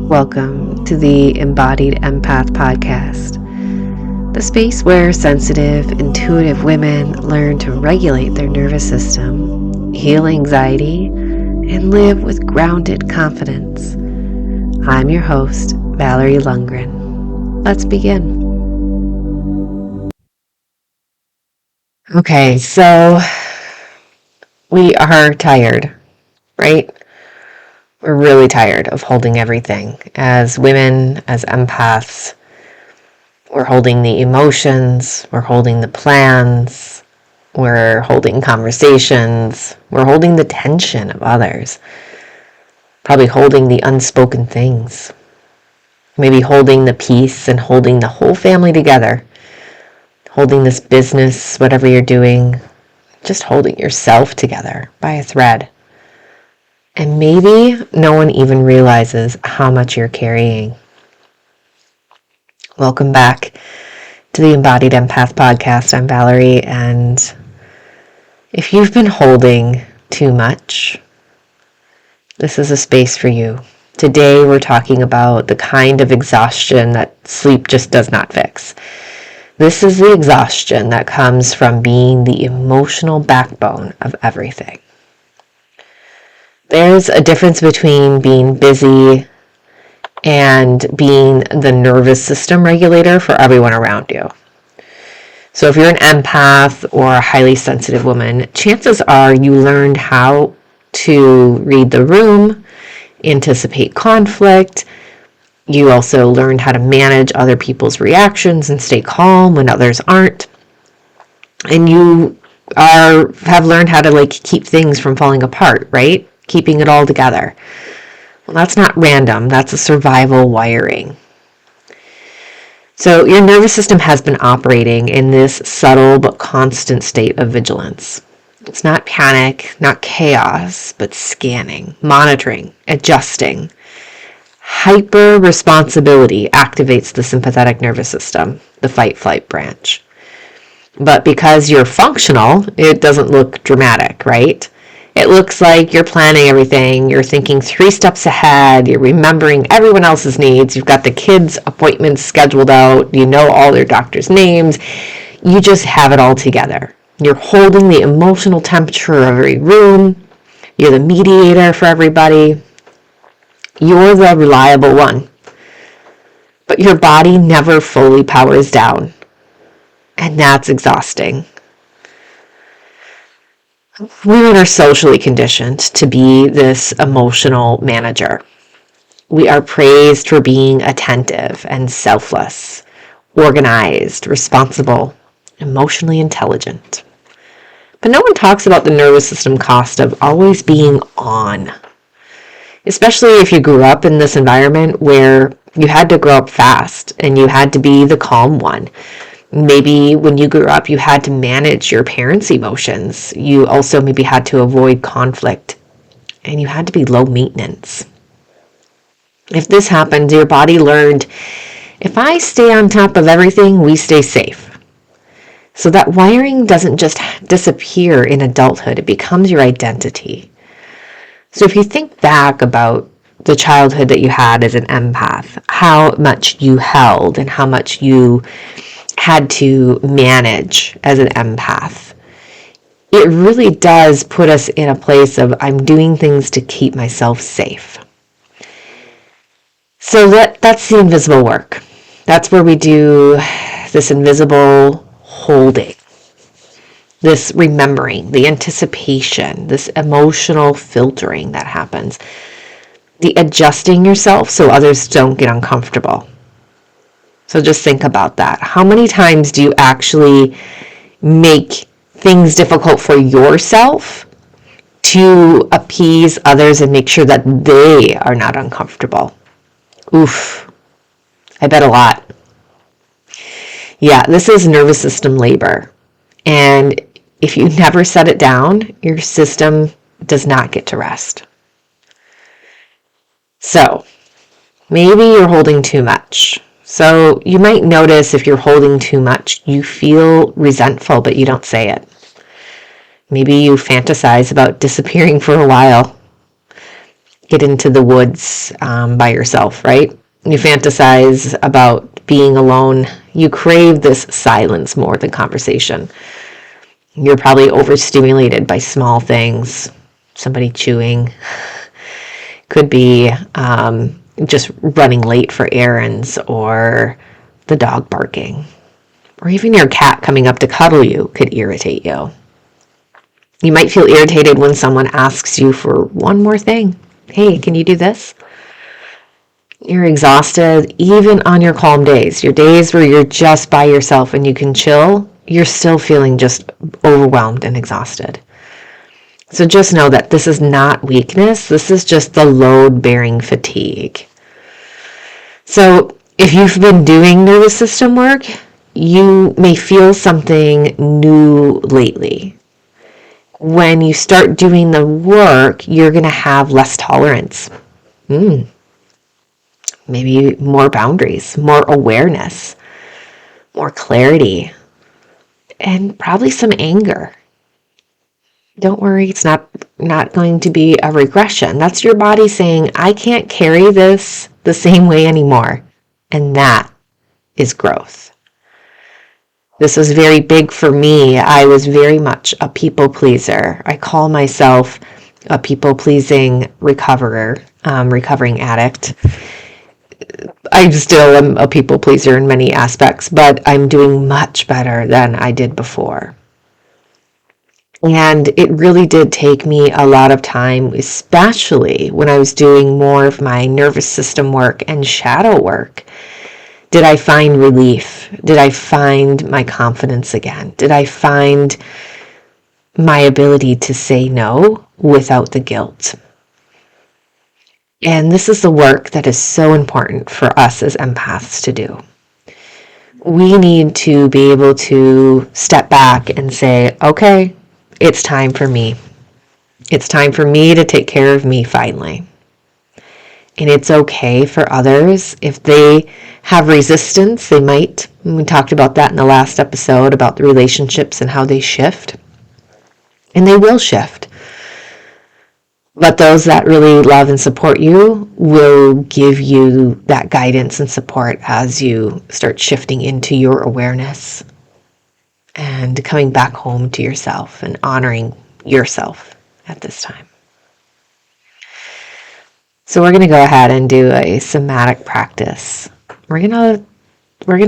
Welcome to the Embodied Empath Podcast, the space where sensitive, intuitive women learn to regulate their nervous system, heal anxiety, and live with grounded confidence. I'm your host, Valerie Lundgren. Let's begin. Okay, so we are tired, right? We're really tired of holding everything. As women, as empaths, we're holding the emotions, we're holding the plans, we're holding conversations, we're holding the tension of others, probably holding the unspoken things, maybe holding the peace and holding the whole family together, holding this business, whatever you're doing, just holding yourself together by a thread. And maybe no one even realizes how much you're carrying. Welcome back to the Embodied Empath Podcast. I'm Valerie, and if you've been holding too much, this is a space for you. Today we're talking about the kind of exhaustion that sleep just does not fix. This is the exhaustion that comes from being the emotional backbone of everything. There's a difference between being busy and being the nervous system regulator for everyone around you. So if you're an empath or a highly sensitive woman, chances are you learned how to read the room, anticipate conflict. You also learned how to manage other people's reactions and stay calm when others aren't. And you have learned how to keep things from falling apart, right? Keeping it all together. Well, that's not random. That's a survival wiring. So your nervous system has been operating in this subtle but constant state of vigilance. It's not panic, not chaos, but scanning, monitoring, adjusting. Hyper-responsibility activates the sympathetic nervous system, the fight-flight branch. But because you're functional, it doesn't look dramatic, right? It looks like you're planning everything, you're thinking 3 steps ahead, you're remembering everyone else's needs, you've got the kids' appointments scheduled out, you know all their doctors' names, you just have it all together. You're holding the emotional temperature of every room, you're the mediator for everybody, you're the reliable one. But your body never fully powers down, and that's exhausting. Women are socially conditioned to be this emotional manager. We are praised for being attentive and selfless, organized, responsible, emotionally intelligent. But no one talks about the nervous system cost of always being on. Especially if you grew up in this environment where you had to grow up fast and you had to be the calm one. Maybe when you grew up, you had to manage your parents' emotions. You also maybe had to avoid conflict, and you had to be low maintenance. If this happened, your body learned, if I stay on top of everything, we stay safe. So that wiring doesn't just disappear in adulthood, it becomes your identity. So if you think back about the childhood that you had as an empath, how much you held and how much you had to manage as an empath, it really does put us in a place of I'm doing things to keep myself safe. So that's the invisible work. That's where we do this invisible holding, this remembering, the anticipation, this emotional filtering that happens, the adjusting yourself so others don't get uncomfortable. So just think about that. How many times do you actually make things difficult for yourself to appease others and make sure that they are not uncomfortable? Oof, I bet a lot. Yeah, this is nervous system labor. And if you never set it down, your system does not get to rest. So maybe you're holding too much. So you might notice if you're holding too much, you feel resentful, but you don't say it. Maybe you fantasize about disappearing for a while. get into the woods by yourself, right? You fantasize about being alone. You crave this silence more than conversation. You're probably overstimulated by small things. Somebody chewing. Could be just running late for errands, or the dog barking. Or even your cat coming up to cuddle you could irritate you. You might feel irritated when someone asks you for one more thing. Hey, can you do this? You're exhausted even on your calm days. Your days where you're just by yourself and you can chill, you're still feeling just overwhelmed and exhausted. So just know that this is not weakness. This is just the load-bearing fatigue. So if you've been doing nervous system work, you may feel something new lately. When you start doing the work, you're going to have less tolerance. Maybe more boundaries, more awareness, more clarity, and probably some anger. Don't worry, it's not going to be a regression. That's your body saying, I can't carry this the same way anymore. And that is growth. This was very big for me. I was very much a people pleaser. I call myself a people-pleasing recovering addict. I still am a people pleaser in many aspects, but I'm doing much better than I did before. And it really did take me a lot of time, especially when I was doing more of my nervous system work and shadow work. Did I find relief? Did I find my confidence again? Did I find my ability to say no without the guilt? And this is the work that is so important for us as empaths to do. We need to be able to step back and say, okay, it's time for me. It's time for me to take care of me finally. And it's okay for others. If they have resistance, they might. We talked about that in the last episode about the relationships and how they shift. And they will shift. But those that really love and support you will give you that guidance and support as you start shifting into your awareness and coming back home to yourself and honoring yourself at this time. So we're going to go ahead and do a somatic practice. We're going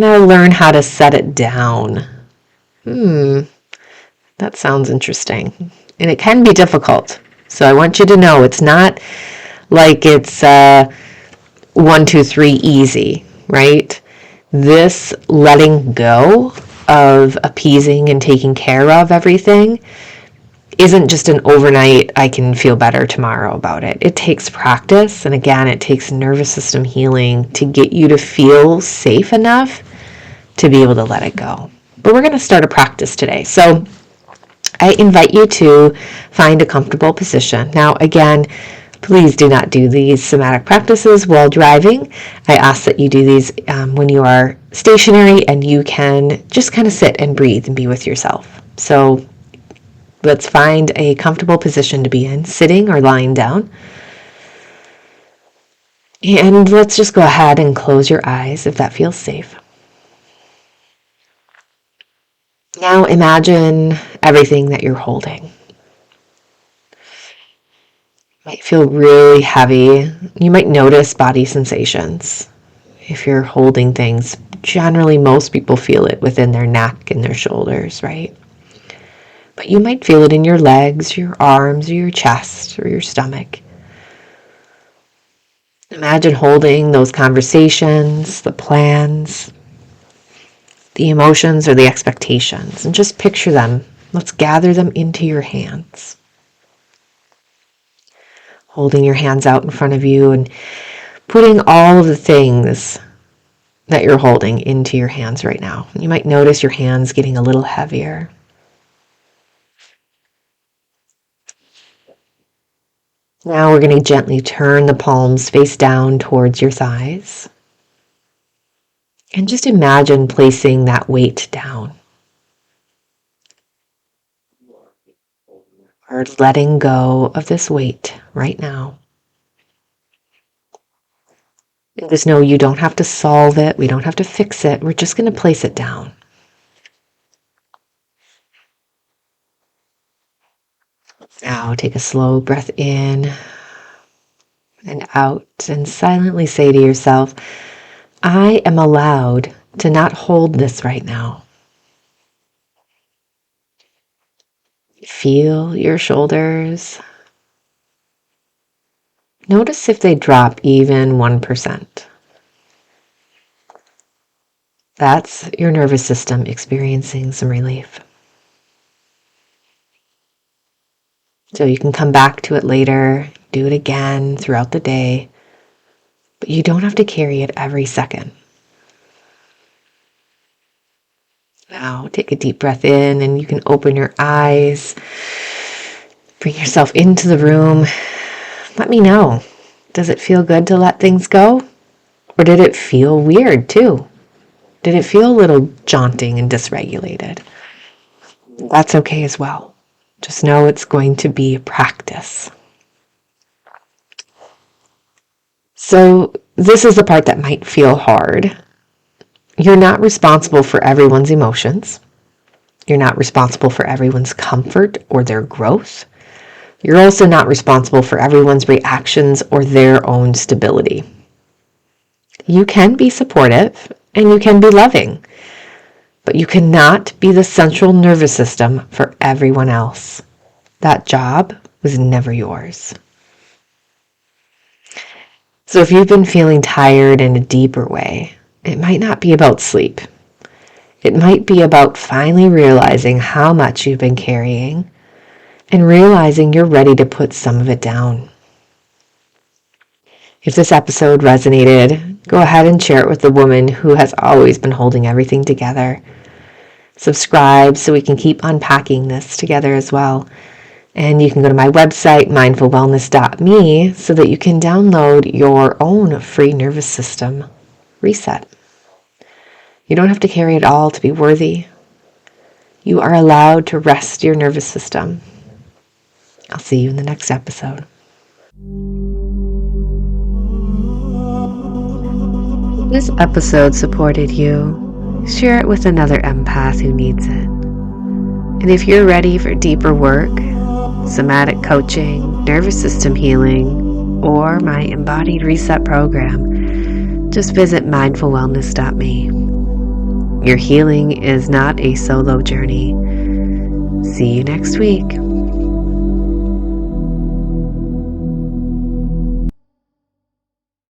to learn how to set it down. That sounds interesting. And it can be difficult. So I want you to know it's not like it's 1, 2, 3 easy, right? This letting go of appeasing and taking care of everything isn't just an overnight, I can feel better tomorrow about it. It takes practice. And again, it takes nervous system healing to get you to feel safe enough to be able to let it go. But we're going to start a practice today. So I invite you to find a comfortable position. Now, again, please do not do these somatic practices while driving. I ask that you do these when you are stationary and you can just kind of sit and breathe and be with yourself. So let's find a comfortable position to be in, sitting or lying down. And let's just go ahead and close your eyes if that feels safe. Now imagine everything that you're holding. It might feel really heavy. You might notice body sensations. If you're holding things, generally most people feel it within their neck and their shoulders, right? But you might feel it in your legs, your arms, or your chest, or your stomach. Imagine holding those conversations, the plans, the emotions or the expectations, and just picture them. Let's gather them into your hands. Holding your hands out in front of you and putting all of the things that you're holding into your hands right now. You might notice your hands getting a little heavier. Now we're going to gently turn the palms face down towards your thighs. And just imagine placing that weight down. Or letting go of this weight right now. And just know you don't have to solve it. We don't have to fix it. We're just going to place it down. Now take a slow breath in and out and silently say to yourself, I am allowed to not hold this right now. Feel your shoulders. Notice if they drop even 1%. That's your nervous system experiencing some relief. So you can come back to it later, do it again throughout the day, but you don't have to carry it every second. Now take a deep breath in and you can open your eyes. Bring yourself into the room. Let me know. Does it feel good to let things go? Or did it feel weird too? Did it feel a little jaunting and dysregulated? That's okay as well. Just know it's going to be a practice. So this is the part that might feel hard. You're not responsible for everyone's emotions. You're not responsible for everyone's comfort or their growth. You're also not responsible for everyone's reactions or their own stability. You can be supportive and you can be loving, but you cannot be the central nervous system for everyone else. That job was never yours. So if you've been feeling tired in a deeper way, it might not be about sleep. It might be about finally realizing how much you've been carrying and realizing you're ready to put some of it down. If this episode resonated, go ahead and share it with the woman who has always been holding everything together. Subscribe so we can keep unpacking this together as well. And you can go to my website, mindfulwellness.me, so that you can download your own free nervous system reset. You don't have to carry it all to be worthy. You are allowed to rest your nervous system. I'll see you in the next episode. This episode supported you. Share it with another empath who needs it. And if you're ready for deeper work, somatic coaching, nervous system healing, or my Embodied Reset program, just visit mindfulwellness.me. Your healing is not a solo journey. See you next week.